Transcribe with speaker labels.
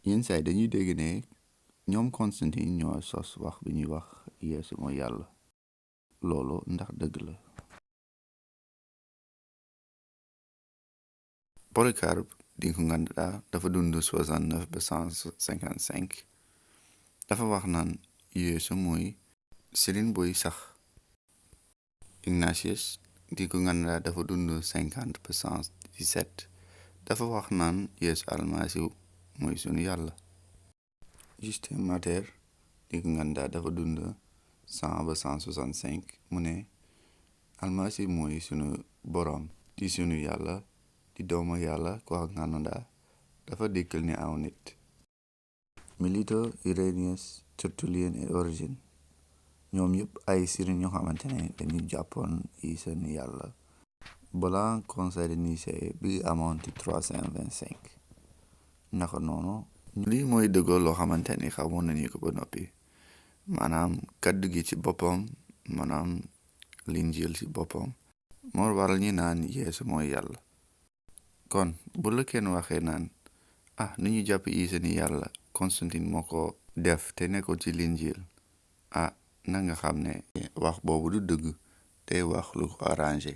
Speaker 1: yenn saay dañuy dégg ne ñoom Constantin ñoo sos wax bi ñuy wax Yeesu mooy yàlla. loolu ndax dëgg la? Polycarpe di ko nganda dafa dund 69 ba 155. dafa wax naan Yeesu mooy sëriñ buy sax. Ignatius di ko nganda dafa dund 50 ba 117. dafa wax naan Yeesu almasiw mooy sunu yàlla. Justin Martyr di ko nganda dafa dund 100 ba 165. mu ne almasiw mooy sunu boroom di sunu yàlla di doomu yàlla ko nganda dafa dikkal ni aw nit. Melito, Irenaeus, Tertullien et Origène ñoom yëpp ay sëriñ ñoo xamante ne dañu jàppoon Yeesu ni yàlla balaa Daje Nisay bi amoon ci 325. naka noonu lii mooy dëggoo loo xamante ni xamoon nañu ko ba noppi, maanaam kaddu gi ci boppam, maanaam linjil ci boppam moo waral ñi naan Yeesu mooy yàlla. kon bu la kenn waxee naan ni ñu jàpp Yeesu ni yàlla Constantin moo ko def te nekkul ci linjil, na nga xam ne wax boobu du dëgg te wax lu ko arrangé.